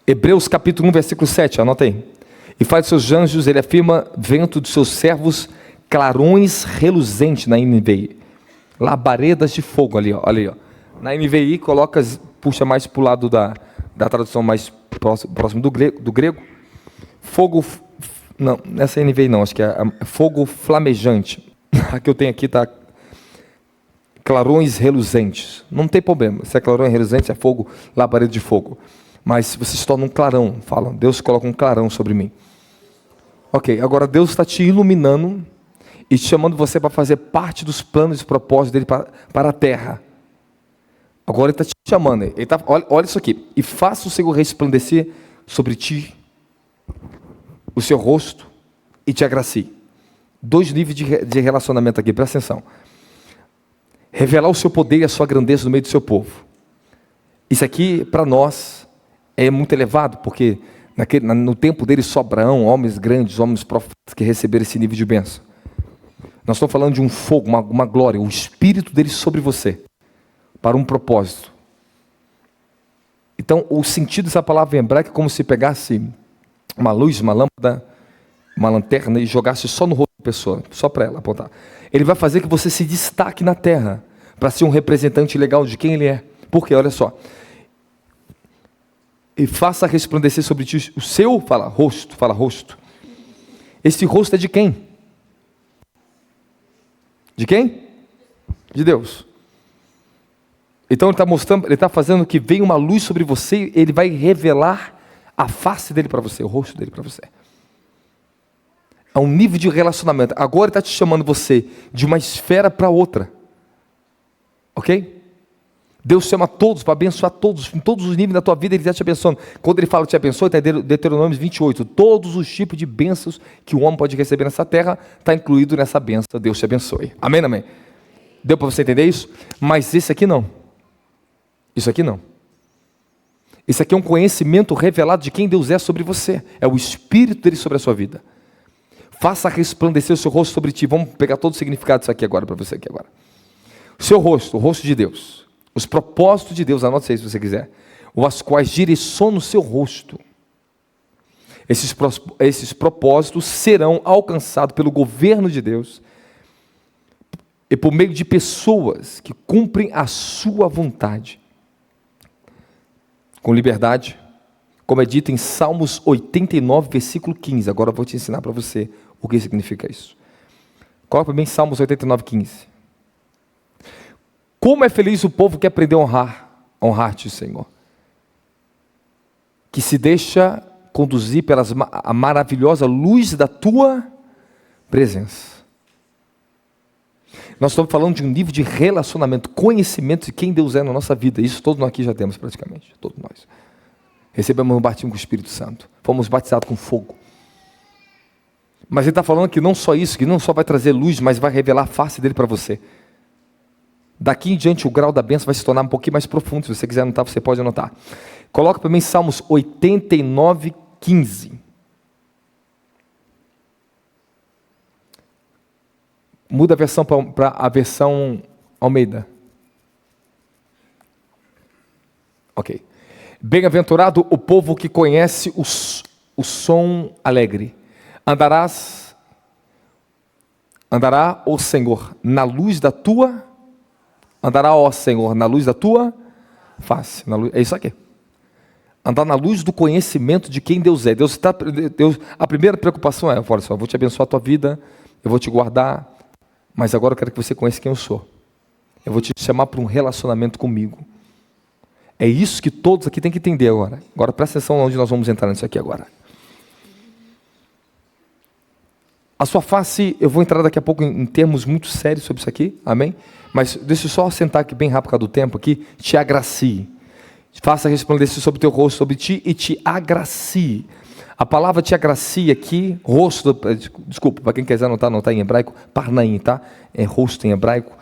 Hebreus capítulo 1, versículo 7, anota aí. E faz dos seus anjos, ele afirma, vento dos seus servos, clarões reluzentes, na NVI. Labaredas de fogo ali, ó, olha aí, ó. Na NVI, puxa mais para o lado da tradução mais próximo do grego. Fogo, não, nessa NVI não, acho que é fogo flamejante. A que eu tenho aqui está clarões reluzentes. Não tem problema, se é clarão reluzente, é fogo, labareda de fogo. Mas se você se torna um clarão, falam, Deus coloca um clarão sobre mim. Ok, agora Deus está te iluminando e te chamando você para fazer parte dos planos e propósitos dele para a terra. Agora ele está te chamando, olha isso aqui. E faça o Senhor resplandecer sobre ti o seu rosto e te agracie. 2 níveis de relacionamento aqui, presta atenção. Revelar o seu poder e a sua grandeza no meio do seu povo. Isso aqui, para nós, é muito elevado, porque no tempo dele só Abraão, homens grandes, homens profetas que receberam esse nível de bênção. Nós estamos falando de um fogo, uma glória, o Espírito dele sobre você, para um propósito. Então, o sentido dessa palavra em hebraico é como se pegasse uma luz, uma lâmpada, uma lanterna e jogasse só no rosto da pessoa, só para ela apontar. Ele vai fazer que você se destaque na terra, para ser um representante legal de quem ele é. Por quê? Olha só. E faça resplandecer sobre ti o seu, fala rosto. Esse rosto é de quem? De quem? De Deus. Então ele está mostrando, ele está fazendo que venha uma luz sobre você, ele vai revelar a face dele para você, o rosto dele para você. É um nível de relacionamento. Agora ele está te chamando você de uma esfera para outra. Ok? Deus chama todos para abençoar todos, em todos os níveis da tua vida ele está te abençoando. Quando ele fala que te abençoa, está em Deuteronômio 28. Todos os tipos de bênçãos que o homem pode receber nessa terra, está incluído nessa bênção. Deus te abençoe. Amém, amém? Deu para você entender isso? Mas esse aqui não. Isso aqui não. Isso aqui é um conhecimento revelado de quem Deus é sobre você. É o Espírito dele sobre a sua vida. Faça resplandecer o seu rosto sobre ti. Vamos pegar todo o significado disso aqui agora, para você aqui agora. O seu rosto, o rosto de Deus. Os propósitos de Deus, anote isso aí se você quiser. Os quais direcionam o seu rosto. Esses propósitos serão alcançados pelo governo de Deus e por meio de pessoas que cumprem a sua vontade. Com liberdade, como é dito em Salmos 89, versículo 15. Agora eu vou te ensinar para você o que significa isso. Coloca para mim Salmos 89, 15. Como é feliz o povo que aprendeu a honrar-te, Senhor. Que se deixa conduzir pela maravilhosa luz da tua presença. Nós estamos falando de um nível de relacionamento, conhecimento de quem Deus é na nossa vida. Isso todos nós aqui já temos praticamente, todos nós. Recebemos um batismo com o Espírito Santo. Fomos batizados com fogo. Mas ele está falando que não só isso, que não só vai trazer luz, mas vai revelar a face dele para você. Daqui em diante o grau da bênção vai se tornar um pouquinho mais profundo. Se você quiser anotar, você pode anotar. Coloca para mim Salmos 89, 15. Muda a versão para a versão Almeida. Ok. Bem-aventurado o povo que conhece o som alegre. Andará, ó Senhor, na luz da tua... Andará, ó Senhor, na luz da tua face. É isso aqui. Andar na luz do conhecimento de quem Deus é. A primeira preocupação é, olha só, eu vou te abençoar a tua vida, eu vou te guardar, mas agora eu quero que você conheça quem eu sou. Eu vou te chamar para um relacionamento comigo. É isso que todos aqui têm que entender agora. Agora presta atenção onde nós vamos entrar nisso aqui agora. A sua face, eu vou entrar daqui a pouco em termos muito sérios sobre isso aqui, amém? Mas deixa eu só sentar aqui bem rápido por causa do tempo aqui, te agracie. Faça resplandecer sobre o teu rosto, sobre ti, e te agracie. A palavra te agracie aqui, rosto, desculpa, para quem quiser anotar em hebraico, parnaim, tá? É rosto em hebraico.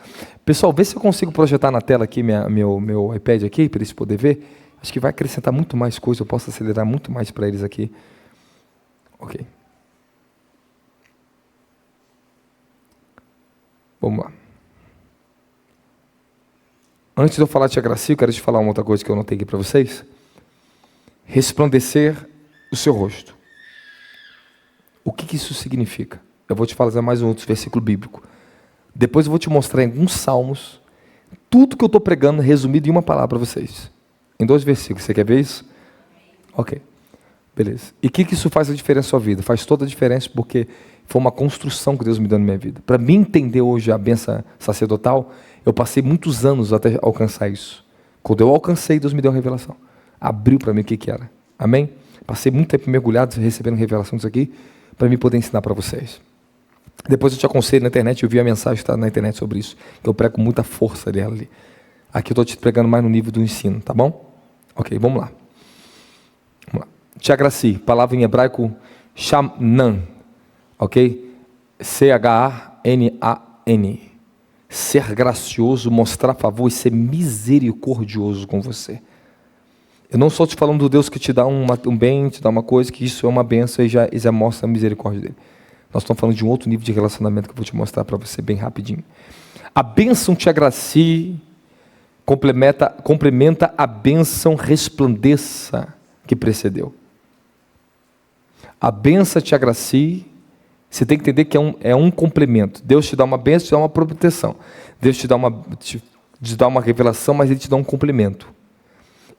Pessoal, vê se eu consigo projetar na tela aqui meu iPad aqui, para eles poderem ver. Acho que vai acrescentar muito mais coisa, eu posso acelerar muito mais para eles aqui. Ok. Vamos lá. Antes de eu falar de agracia, eu quero te falar uma outra coisa que eu notei aqui para vocês. resplandecer o seu rosto. O que isso significa? Eu vou te falar mais um outro versículo bíblico. Depois eu vou te mostrar em alguns salmos, tudo que eu estou pregando resumido em uma palavra para vocês. Em 2 versículos. Você quer ver isso? Ok. Beleza. E o que isso faz a diferença na sua vida? Faz toda a diferença porque foi uma construção que Deus me deu na minha vida. Para mim entender hoje a bênção sacerdotal, eu passei muitos anos até alcançar isso. Quando eu alcancei, Deus me deu uma revelação. Abriu para mim o que era. Amém? Passei muito tempo mergulhado, recebendo revelação disso aqui, para mim poder ensinar para vocês. Depois eu te aconselho na internet, eu vi a mensagem que está na internet sobre isso, que eu prego com muita força dela ali. Aqui eu estou te pregando mais no nível do ensino, tá bom? Ok, vamos lá. Te agracie, palavra em hebraico, shamnan, ok? C-H-A-N-A-N. Ser gracioso, mostrar favor e ser misericordioso com você. Eu não estou te falando do Deus que te dá um bem, te dá uma coisa, que isso é uma benção e já mostra a misericórdia dele. Nós estamos falando de um outro nível de relacionamento que eu vou te mostrar para você bem rapidinho. A bênção te agracie, complementa a bênção resplandeça que precedeu. A bênção te agracie, você tem que entender que é um complemento. Deus te dá uma bênção, te dá uma proteção. Deus te dá uma revelação, mas Ele te dá um complemento.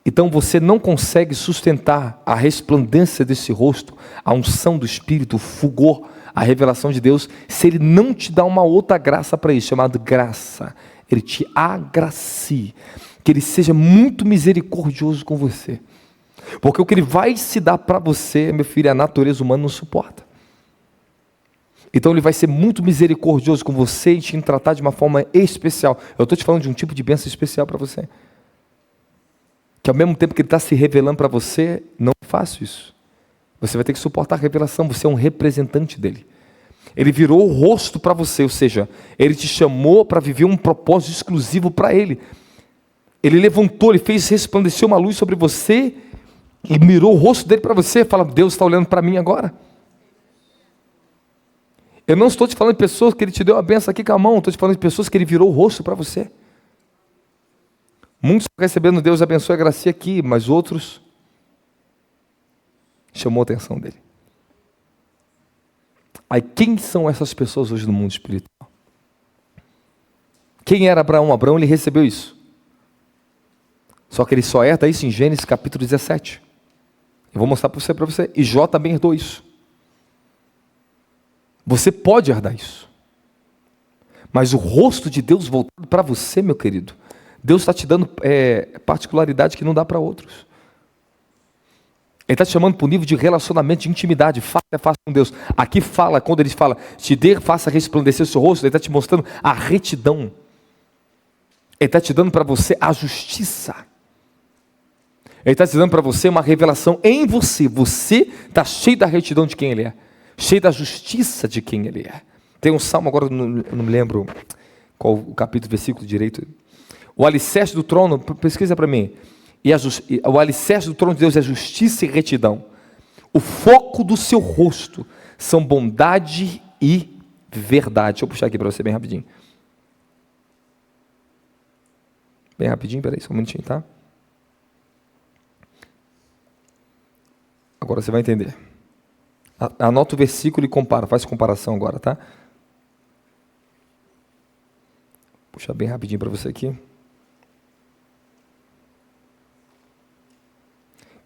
Então você não consegue sustentar a resplandência desse rosto, a unção do Espírito, o fulgor, a revelação de Deus, se Ele não te dá uma outra graça para isso, chamada graça. Ele te agracie, que Ele seja muito misericordioso com você. Porque o que Ele vai se dar para você, meu filho, a natureza humana não suporta. Então Ele vai ser muito misericordioso com você e te tratar de uma forma especial. Eu estou te falando de um tipo de bênção especial para você. Que ao mesmo tempo que Ele está se revelando para você, não é fácil isso. Você vai ter que suportar a revelação, você é um representante dEle. Ele virou o rosto para você, ou seja, Ele te chamou para viver um propósito exclusivo para Ele. Ele levantou, Ele fez resplandecer uma luz sobre você e mirou o rosto dEle para você e fala, Deus está olhando para mim agora. Eu não estou te falando de pessoas que Ele te deu a benção aqui com a mão, estou te falando de pessoas que Ele virou o rosto para você. Muitos estão recebendo Deus abençoe a graça aqui, mas outros chamou a atenção dele. Aí quem são essas pessoas hoje no mundo espiritual? Quem era Abraão? Abraão ele recebeu isso. Só que ele só herda isso em Gênesis capítulo 17. Eu vou mostrar para você. E Jó também herdou isso. Você pode herdar isso. Mas o rosto de Deus voltado para você, meu querido, Deus está te dando particularidade que não dá para outros. Ele está te chamando para um nível de relacionamento, de intimidade, face a face com Deus. Aqui fala, quando ele fala, te dê, faça resplandecer o seu rosto, ele está te mostrando a retidão. Ele está te dando para você a justiça. Ele está te dando para você uma revelação em você. Você está cheio da retidão de quem Ele é. Cheio da justiça de quem Ele é. Tem um salmo, agora eu não me lembro qual o capítulo, versículo direito. O alicerce do trono, pesquisa para mim. O alicerce do trono de Deus é justiça e retidão. O foco do seu rosto são bondade e verdade. Deixa eu puxar aqui para você bem rapidinho. Bem rapidinho, peraí, só um minutinho, tá? Agora você vai entender. Anota o versículo e compara, faz comparação agora, tá? Vou puxar bem rapidinho para você aqui.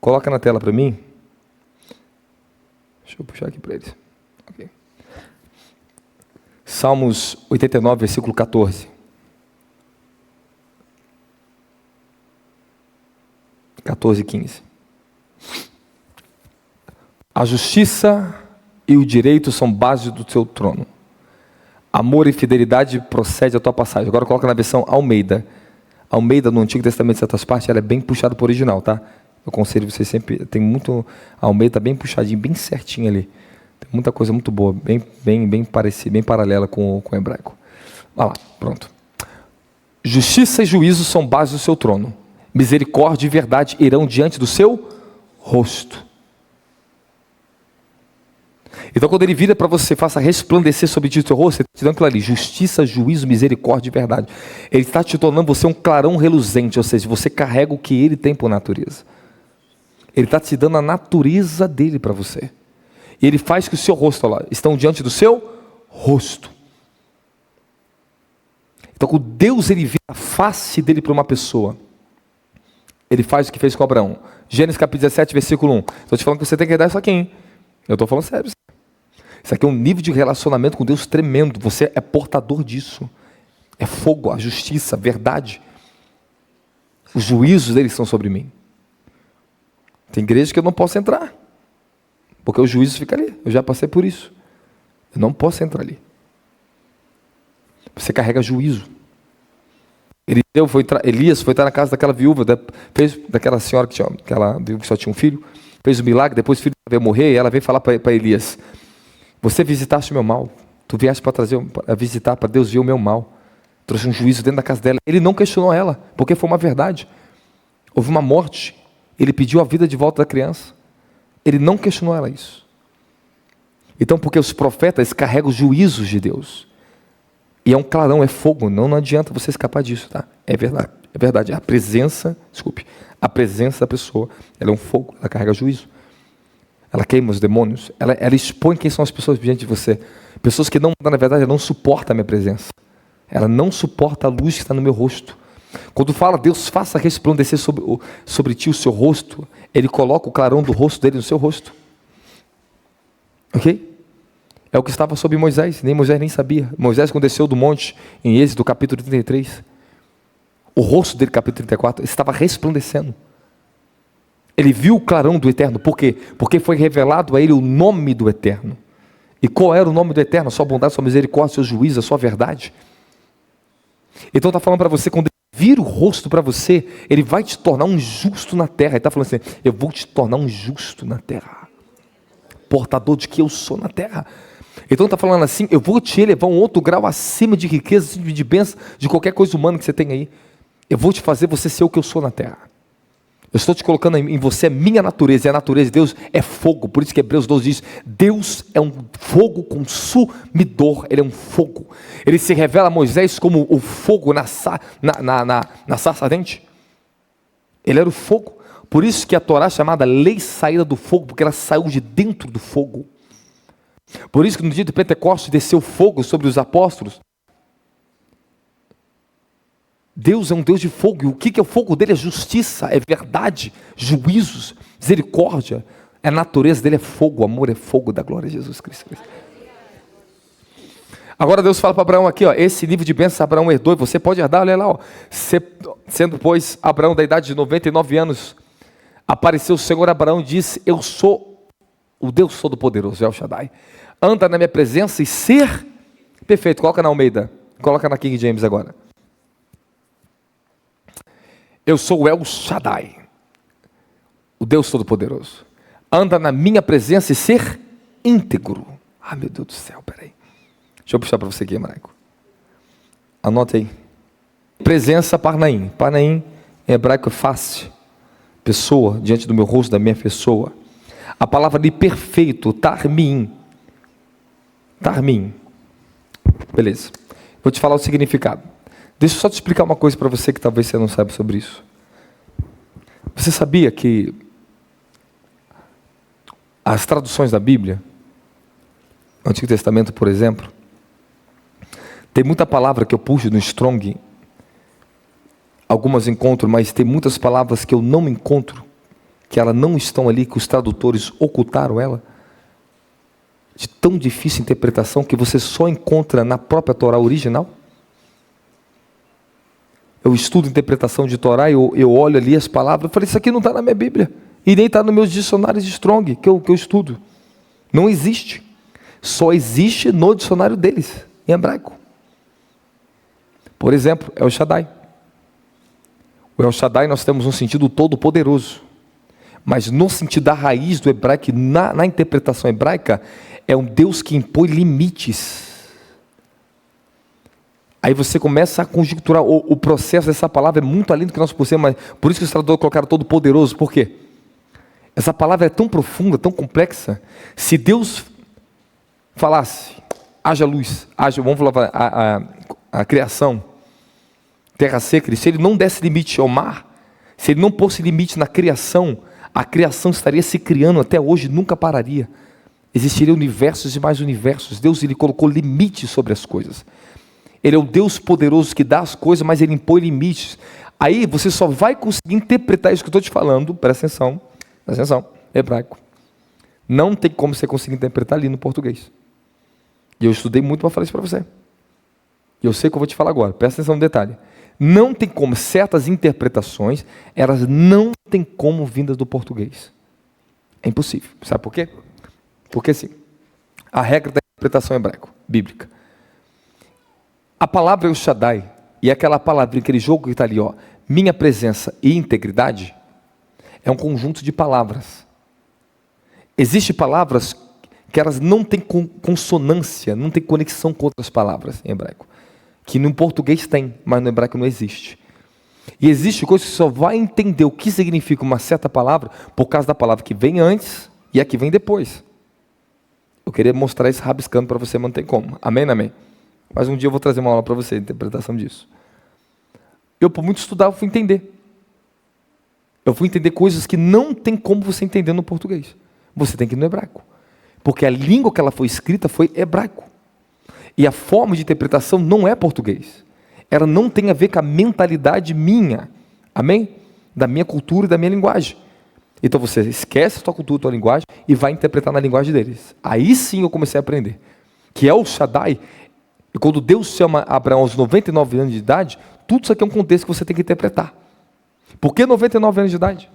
Coloca na tela para mim. Deixa eu puxar aqui para eles. Okay. Salmos 89, versículo 14. 14 e 15. A justiça e o direito são base do teu trono. Amor e fidelidade procede da tua passagem. Agora coloca na versão Almeida. Almeida no Antigo Testamento, em certas partes, ela é bem puxada para o original, tá? Eu aconselho você sempre, tem muito, a Almeida bem puxadinho, bem certinho ali. Tem muita coisa muito boa, bem parecida, bem paralela com o hebraico. Olha lá, pronto. Justiça e juízo são base do seu trono. Misericórdia e verdade irão diante do seu rosto. Então quando ele vira para você, faça resplandecer sobre ti o teu rosto, ele está te dando aquilo ali, justiça, juízo, misericórdia e verdade. Ele está te tornando você um clarão reluzente, ou seja, você carrega o que ele tem por natureza. Ele está te dando a natureza dele para você. E ele faz que o seu rosto, olha lá, estão diante do seu rosto. Então, quando Deus ele vê a face dele para uma pessoa, ele faz o que fez com Abraão. Gênesis capítulo 17, versículo 1. Estou te falando que você tem que herdar isso aqui, hein? Eu estou falando sério. Isso aqui é um nível de relacionamento com Deus tremendo. Você é portador disso. É fogo, a justiça, a verdade. Os juízos deles são sobre mim. Tem igreja que eu não posso entrar, porque os juízos ficam ali. Eu já passei por isso. Eu não posso entrar ali. Você carrega juízo. Elias foi entrar na casa daquela viúva, daquela senhora que só tinha um filho, fez o milagre, depois o filho veio morrer, e ela veio falar para Elias: você visitaste o meu mal, tu vieste para visitar, para Deus ver o meu mal. Trouxe um juízo dentro da casa dela. Ele não questionou ela, porque foi uma verdade. Houve uma morte, ele pediu a vida de volta da criança. Ele não questionou ela isso. Então, porque os profetas carregam os juízos de Deus. E é um clarão, é fogo, não adianta você escapar disso, tá? É verdade. A presença da pessoa, ela é um fogo, ela carrega juízo. Ela queima os demônios, ela expõe quem são as pessoas diante de você. Pessoas que na verdade, não suportam a minha presença. Ela não suporta a luz que está no meu rosto. Quando fala, Deus faça resplandecer sobre ti o seu rosto, Ele coloca o clarão do rosto dele no seu rosto. Ok? É o que estava sobre Moisés, Moisés nem sabia. Moisés, quando desceu do monte, em Êxodo capítulo 33, o rosto dele, capítulo 34, estava resplandecendo. Ele viu o clarão do Eterno. Por quê? Porque foi revelado a ele o nome do Eterno. E qual era o nome do Eterno? A sua bondade, a sua misericórdia, o seu juízo, a sua verdade. Então está falando para você, quando ele vira o rosto para você, ele vai te tornar um justo na terra. Ele está falando assim: eu vou te tornar um justo na terra, portador de que eu sou na terra. Então está falando assim: eu vou te elevar um outro grau acima de riqueza, de bênção, de qualquer coisa humana que você tem aí. Eu vou te fazer você ser o que eu sou na terra. Eu estou te colocando em você a minha natureza, e a natureza de Deus é fogo. Por isso que Hebreus 12 diz: Deus é um fogo consumidor, Ele é um fogo. Ele se revela a Moisés como o fogo na sarça ardente. Ele era o fogo. Por isso que a Torá é chamada lei saída do fogo, porque ela saiu de dentro do fogo. Por isso que no dia de Pentecostes desceu fogo sobre os apóstolos. Deus é um Deus de fogo, e o que é o fogo dele? É justiça, é verdade, juízos, misericórdia. A natureza dele é fogo, o amor é fogo da glória de Jesus Cristo. Agora Deus fala para Abraão aqui, ó, esse nível de bênção Abraão herdou, e você pode herdar, olha lá, ó, sendo pois Abraão da idade de 99 anos, apareceu o Senhor a Abraão e disse: eu sou o Deus Todo-Poderoso, El Shaddai, anda na minha presença e ser perfeito. Coloca na Almeida, coloca na King James agora. Eu sou o El Shaddai, o Deus Todo-Poderoso. Anda na minha presença e ser íntegro. Ah, meu Deus do céu, peraí. Deixa eu puxar para você aqui, Maraico. Anote aí. Presença, Parnaim. Parnaim em hebraico é face. Pessoa, diante do meu rosto, da minha pessoa. A palavra de perfeito, Tarmim. Tarmim. Beleza. Vou te falar o significado. Deixa eu só te explicar uma coisa para você que talvez você não saiba sobre isso. Você sabia que as traduções da Bíblia, no Antigo Testamento, por exemplo, tem muita palavra que eu puxo no Strong, algumas encontro, mas tem muitas palavras que eu não encontro, que elas não estão ali, que os tradutores ocultaram ela, de tão difícil interpretação, que você só encontra na própria Torá original. Eu estudo interpretação de Torá, eu olho ali as palavras, eu falei: isso aqui não está na minha Bíblia, e nem está nos meus dicionários de Strong, que eu estudo. Não existe. Só existe no dicionário deles, em hebraico. Por exemplo, El Shaddai. O El Shaddai nós temos um sentido todo-poderoso, mas no sentido da raiz do hebraico, na interpretação hebraica, é um Deus que impõe limites. Aí você começa a conjecturar, o processo dessa palavra é muito além do que nós possamos, mas por isso que os tradutores colocaram todo poderoso. Por quê? Essa palavra é tão profunda, tão complexa. Se Deus falasse: haja luz, vamos falar a criação, terra seca, se Ele não desse limite ao mar, se Ele não pôsse limite na criação, A criação estaria se criando até hoje, nunca pararia. Existiriam universos e mais universos. Deus, ele colocou limites sobre as coisas. Ele é o Deus poderoso que dá as coisas, mas ele impõe limites. Aí você só vai conseguir interpretar isso que eu estou te falando, presta atenção, hebraico. Não tem como você conseguir interpretar ali no português. E eu estudei muito para falar isso para você. E eu sei que eu vou te falar agora, presta atenção no detalhe. Não tem como, certas interpretações, elas não tem como vindas do português. É impossível. Sabe por quê? Porque assim, a regra da interpretação hebraica, bíblica. A palavra El Shaddai, e aquela palavra, aquele jogo que está ali, ó, minha presença e integridade, é um conjunto de palavras. Existem palavras que elas não têm consonância, não têm conexão com outras palavras em hebraico. Que no português tem, mas no hebraico não existe. E existe coisa que só vai entender o que significa uma certa palavra por causa da palavra que vem antes e a que vem depois. Eu queria mostrar isso rabiscando para você, mas não tem como. Amém, amém? Mas um dia eu vou trazer uma aula para você, a interpretação disso. Eu, por muito estudar, eu fui entender. Eu fui entender coisas que não tem como você entender no português. Você tem que ir no hebraico. Porque a língua que ela foi escrita foi hebraico. E a forma de interpretação não é português. Ela não tem a ver com a mentalidade minha. Amém? Da minha cultura e da minha linguagem. Então você esquece a tua cultura, a tua linguagem e vai interpretar na linguagem deles. Aí sim eu comecei a aprender. Que é o Shaddai. E quando Deus chama Abraão aos 99 anos de idade, tudo isso aqui é um contexto que você tem que interpretar. Por que 99 anos de idade?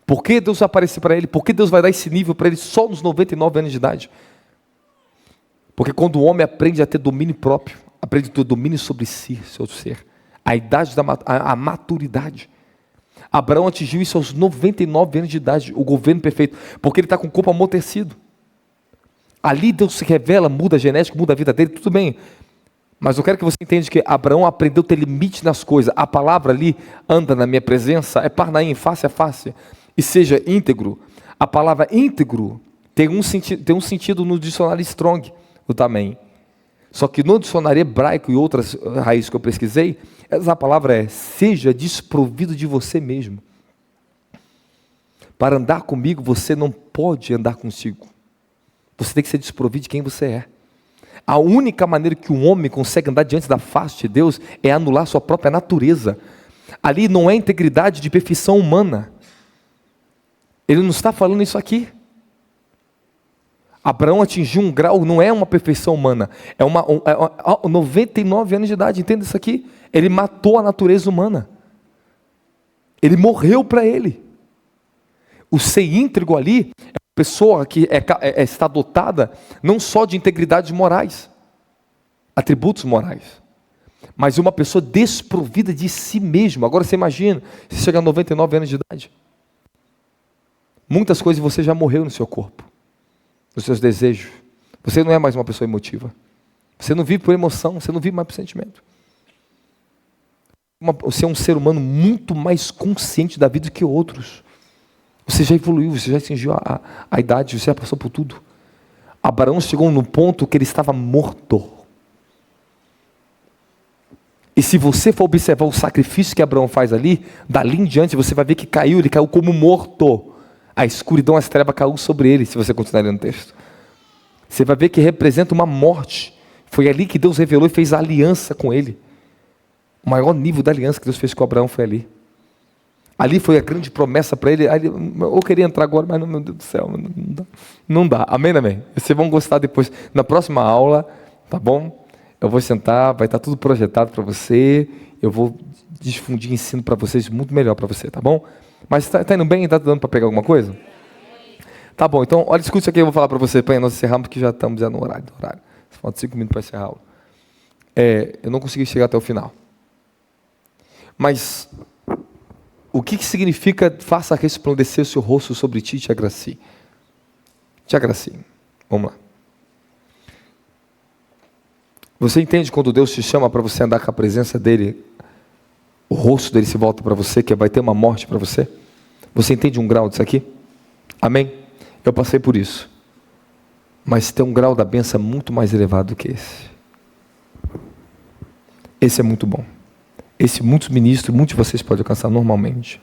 Por que Deus vai aparecer para ele? Por que Deus vai dar esse nível para ele só nos 99 anos de idade? Porque quando o homem aprende a ter domínio próprio, aprende a ter domínio sobre si, seu ser, a idade a maturidade. Abraão atingiu isso aos 99 anos de idade, o governo perfeito, porque ele está com o corpo amortecido. Ali Deus se revela, muda a genética, muda a vida dele, tudo bem. Mas eu quero que você entenda que Abraão aprendeu a ter limite nas coisas. A palavra ali, anda na minha presença, é parnaim, face a face, e seja íntegro. A palavra íntegro tem um sentido no dicionário Strong, o também. Só que no dicionário hebraico e outras raízes que eu pesquisei, essa palavra é, seja desprovido de você mesmo. Para andar comigo, você não pode andar consigo. Você tem que ser desprovido de quem você é. A única maneira que um homem consegue andar diante da face de Deus é anular sua própria natureza. Ali não é integridade de perfeição humana. Ele não está falando isso aqui. Abraão atingiu um grau, não é uma perfeição humana, é 99 anos de idade, entenda isso aqui? Ele matou a natureza humana. Ele morreu para ele. O ser íntegro ali é uma pessoa que está dotada não só de integridades morais, atributos morais, mas uma pessoa desprovida de si mesmo. Agora você imagina, se chegar a 99 anos de idade, muitas coisas você já morreu no seu corpo, nos seus desejos. Você não é mais uma pessoa emotiva. Você não vive por emoção, você não vive mais por sentimento. Você é um ser humano muito mais consciente da vida do que outros. Você já evoluiu, você já atingiu a idade, você já passou por tudo. Abraão chegou no ponto que ele estava morto. E se você for observar o sacrifício que Abraão faz ali, dali em diante você vai ver que ele caiu como morto. A escuridão, as trevas caiu sobre ele, se você continuar lendo o texto. Você vai ver que representa uma morte. Foi ali que Deus revelou e fez a aliança com ele. O maior nível da aliança que Deus fez com Abraão foi ali. Ali foi a grande promessa para ele. Eu queria entrar agora, mas meu Deus do céu, não dá. Amém, amém? Vocês vão gostar depois. Na próxima aula, tá bom? Eu vou sentar, vai estar tudo projetado para você. Eu vou difundir ensino para vocês, muito melhor para você, tá bom? Mas está indo bem? Está dando para pegar alguma coisa? Tá bom, então, olha, escute isso aqui, eu vou falar para você, para nós encerrarmos, porque já estamos no horário. Faltam 5 minutos para encerrar a aula. Eu não consegui chegar até o final. Mas, o que significa, faça resplandecer o seu rosto sobre ti e te agracie? Te agracie. Vamos lá. Você entende quando Deus te chama para você andar com a presença dEle, o rosto dEle se volta para você, que vai ter uma morte para você? Você entende um grau disso aqui? Amém? Eu passei por isso. Mas tem um grau da bênção muito mais elevado do que esse. Esse é muito bom. Esse muitos ministros, muitos de vocês podem alcançar normalmente.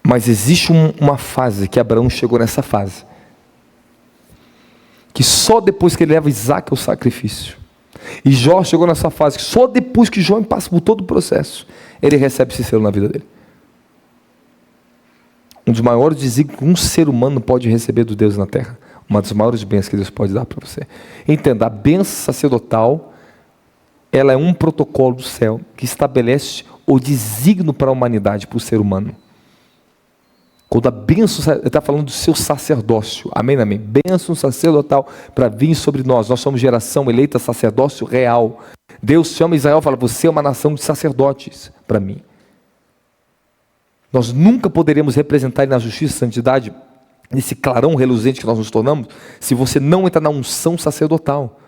Mas existe uma fase que Abraão chegou nessa fase, que só depois que ele leva Isaac ao sacrifício, e Jó chegou nessa fase que só depois que Jó passa por todo o processo, ele recebe esse selo na vida dele. Um dos maiores desígnios que um ser humano pode receber do Deus na terra, uma das maiores bênçãos que Deus pode dar para você. Entenda, a bênção sacerdotal, ela é um protocolo do céu que estabelece o desígnio para a humanidade, para o ser humano. Quando a bênção, ele está falando do seu sacerdócio, amém, amém, bênção sacerdotal para vir sobre nós somos geração eleita, sacerdócio real. Deus chama Israel e fala, você é uma nação de sacerdotes para mim. Nós nunca poderemos representar ele na justiça e santidade, nesse clarão reluzente que nós nos tornamos, se você não entrar na unção sacerdotal.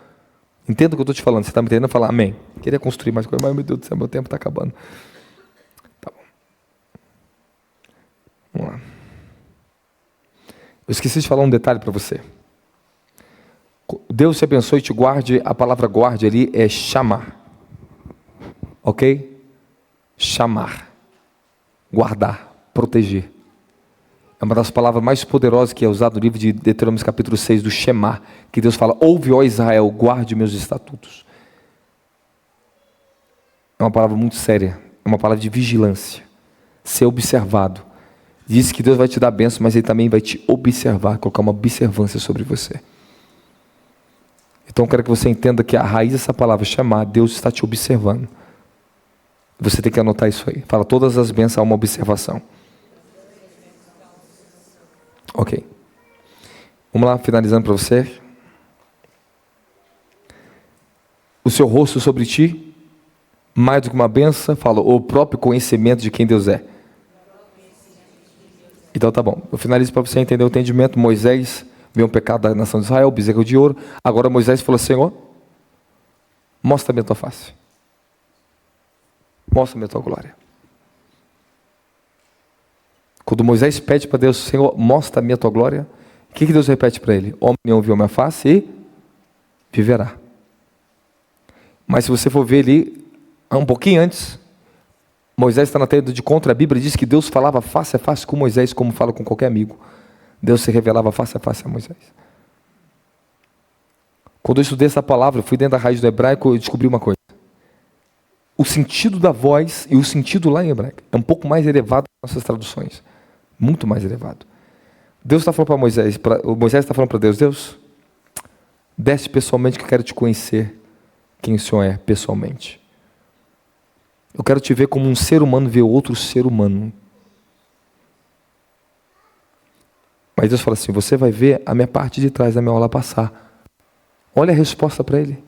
Entenda o que eu estou te falando, você está me entendendo? Falar amém. Queria construir mais coisa, mas meu Deus do céu, meu tempo está acabando. Tá bom. Vamos lá. Eu esqueci de falar um detalhe para você. Deus te abençoe e te guarde. A palavra guarde ali é chamar. Ok? Chamar. Guardar. Proteger. É uma das palavras mais poderosas que é usada no livro de Deuteronômio capítulo 6, do Shema, que Deus fala, ouve, ó Israel, guarde meus estatutos. É uma palavra muito séria, é uma palavra de vigilância, ser observado. Diz que Deus vai te dar bênção, mas Ele também vai te observar, colocar uma observância sobre você. Então eu quero que você entenda que a raiz dessa palavra, chamar, Deus está te observando. Você tem que anotar isso aí. Fala, todas as bênçãos há uma observação. Ok. Vamos lá, finalizando para você. O seu rosto sobre ti, mais do que uma benção, fala, o próprio conhecimento de quem Deus é. Então tá bom. Eu finalizo para você entender o entendimento. Moisés viu um pecado da nação de Israel, bezerro de ouro. Agora Moisés falou, Senhor, mostra-me a tua face. Mostra-me a tua glória. Quando Moisés pede para Deus, Senhor, mostra-me a tua glória, o que Deus repete para ele? Homem nenhum viu a minha face e viverá. Mas se você for ver ali, um pouquinho antes, Moisés está na tenda de contra, a Bíblia diz que Deus falava face a face com Moisés, como fala com qualquer amigo. Deus se revelava face a face a Moisés. Quando eu estudei essa palavra, fui dentro da raiz do hebraico, eu descobri uma coisa. O sentido da voz e o sentido lá em hebraico é um pouco mais elevado nas nossas traduções. Muito mais elevado. Deus está falando para Moisés, Moisés está falando para Deus, Deus, desce pessoalmente que eu quero te conhecer quem o Senhor é pessoalmente. Eu quero te ver como um ser humano vê outro ser humano. Mas Deus fala assim, você vai ver a minha parte de trás da minha aula passar. Olha a resposta para ele.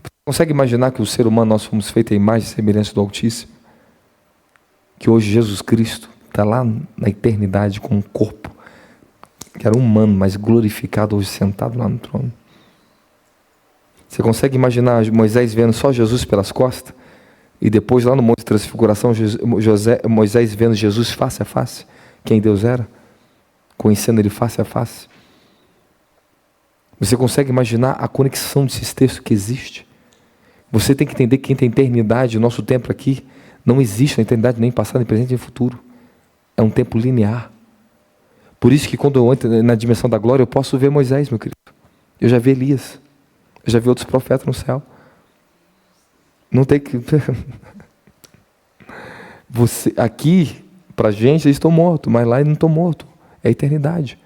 Você consegue imaginar que o ser humano, nós fomos feitos à imagem e semelhança do Altíssimo? Que hoje Jesus Cristo está lá na eternidade com um corpo que era humano, mas glorificado, hoje sentado lá no trono. Você consegue imaginar Moisés vendo só Jesus pelas costas? E depois lá no Monte de Transfiguração, Moisés vendo Jesus face a face, quem Deus era? Conhecendo Ele face a face. Você consegue imaginar a conexão desses textos que existe? Você tem que entender que quem tem eternidade, o nosso tempo aqui, não existe na eternidade nem passado, nem presente, nem futuro. É um tempo linear. Por isso que quando eu entro na dimensão da glória, eu posso ver Moisés, meu querido. Eu já vi Elias. Eu já vi outros profetas no céu. Não tem que... Você, aqui, para a gente, eles estão mortos, mas lá eles não estão mortos. É a eternidade.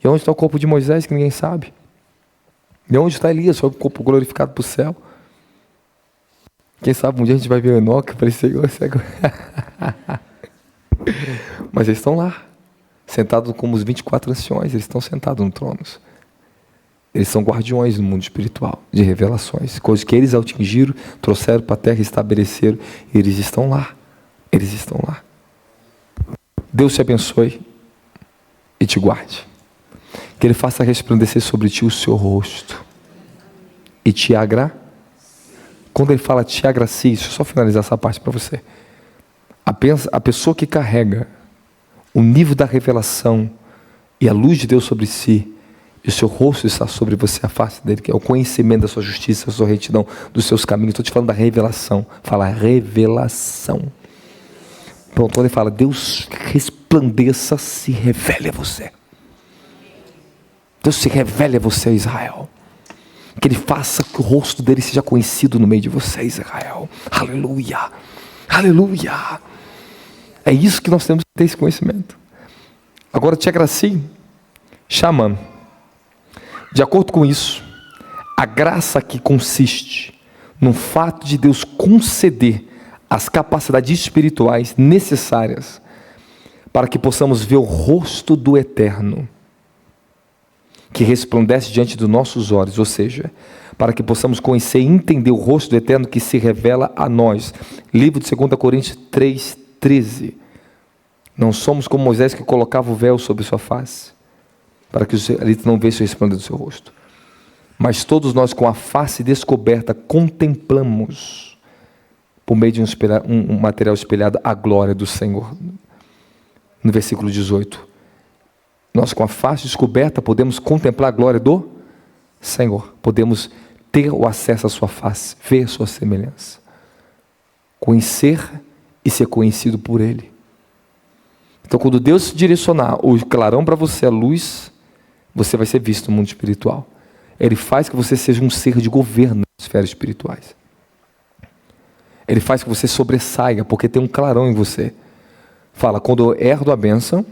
E onde está o corpo de Moisés, que ninguém sabe? E onde está Elias, o corpo glorificado para o céu? Quem sabe um dia a gente vai ver o Enoque, parecer igual esse agora. Mas eles estão lá, sentados como os 24 anciões, eles estão sentados no trono. Eles são guardiões do mundo espiritual, de revelações. Coisas que eles atingiram, trouxeram para a terra, estabeleceram. Eles estão lá. Eles estão lá. Deus te abençoe e te guarde. Que Ele faça resplandecer sobre ti o seu rosto. E te agracie. Quando Ele fala te agracie, deixa eu só finalizar essa parte para você. A pessoa que carrega o nível da revelação e a luz de Deus sobre si, E o seu rosto está sobre você, a face dele, que é o conhecimento da sua justiça, da sua retidão, dos seus caminhos. Estou te falando da revelação. Fala, revelação. Pronto, quando ele fala, Deus resplandeça, se revele a você. Deus se revele a você, Israel. Que ele faça que o rosto dele seja conhecido no meio de você, Israel. Aleluia. Aleluia. É isso que nós temos que ter esse conhecimento. Agora te agracie, chamando. De acordo com isso, a graça que consiste no fato de Deus conceder as capacidades espirituais necessárias para que possamos ver o rosto do Eterno, que resplandece diante dos nossos olhos, ou seja, para que possamos conhecer e entender o rosto do Eterno que se revela a nós. Livro de 2 Coríntios 3:13. Não somos como Moisés que colocava o véu sobre sua face, para que os israelitas não vejam o resplendor do seu rosto. Mas todos nós, com a face descoberta, contemplamos, por meio de um material espelhado, a glória do Senhor. No versículo 18. Nós, com a face descoberta, podemos contemplar a glória do Senhor. Podemos ter o acesso à sua face, ver a sua semelhança. Conhecer e ser conhecido por Ele. Então, quando Deus direcionar o clarão para você, a luz, você vai ser visto no mundo espiritual. Ele faz que você seja um ser de governo nas esferas espirituais. Ele faz que você sobressaia, porque tem um clarão em você. Fala, quando eu herdo a bênção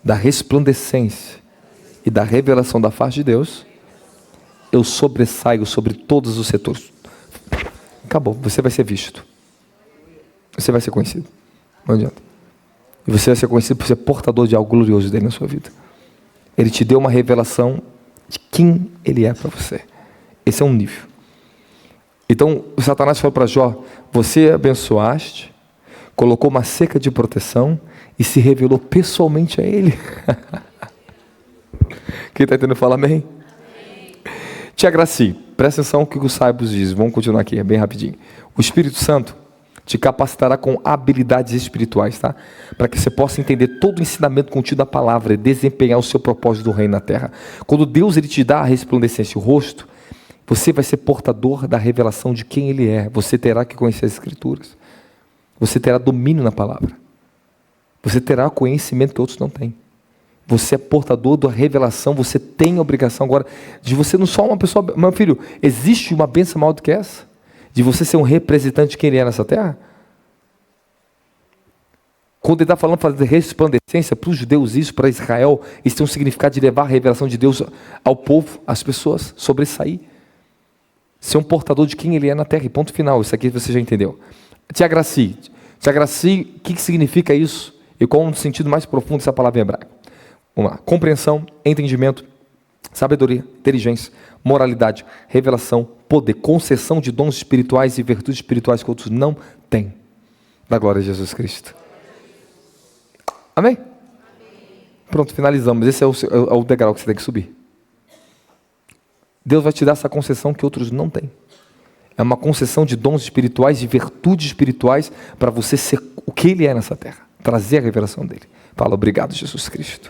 da resplandecência e da revelação da face de Deus, eu sobressaio sobre todos os setores. Acabou, você vai ser visto. Você vai ser conhecido. Não adianta. E você vai ser conhecido por ser portador de algo glorioso dele na sua vida. Ele te deu uma revelação de quem ele é para você. Esse é um nível. Então, o Satanás falou para Jó, você abençoaste, colocou uma cerca de proteção e se revelou pessoalmente a ele. Quem está entendendo fala amém? Amém. Te agracie, presta atenção no que os sábios dizem. Vamos continuar aqui, é bem rapidinho. O Espírito Santo te capacitará com habilidades espirituais, tá? Para que você possa entender todo o ensinamento contido da palavra e desempenhar o seu propósito do reino na terra. Quando Deus ele te dá a resplandecência, o rosto, você vai ser portador da revelação de quem Ele é. Você terá que conhecer as Escrituras. Você terá domínio na palavra. Você terá conhecimento que outros não têm. Você é portador da revelação. Você tem a obrigação agora de você não só uma pessoa... Meu filho, existe uma bênção maior do que essa? De você ser um representante de quem Ele é nessa terra? Quando Ele está falando de fazer resplandecência para os judeus, isso para Israel, isso tem um significado de levar a revelação de Deus ao povo, às pessoas, sobressair. Ser um portador de quem Ele é na terra, e ponto final. Isso aqui você já entendeu. Te agracie. Te agracie, o que significa isso? E qual é o sentido mais profundo dessa palavra em hebraico? Vamos lá. Compreensão, entendimento, sabedoria, inteligência, moralidade, revelação, poder, concessão de dons espirituais e virtudes espirituais que outros não têm. Da glória de Jesus Cristo. Amém? Pronto, finalizamos. Esse é o degrau que você tem que subir. Deus vai te dar essa concessão que outros não têm. É uma concessão de dons espirituais e virtudes espirituais para você ser o que Ele é nessa terra. Trazer a revelação dele. Fala, obrigado, Jesus Cristo.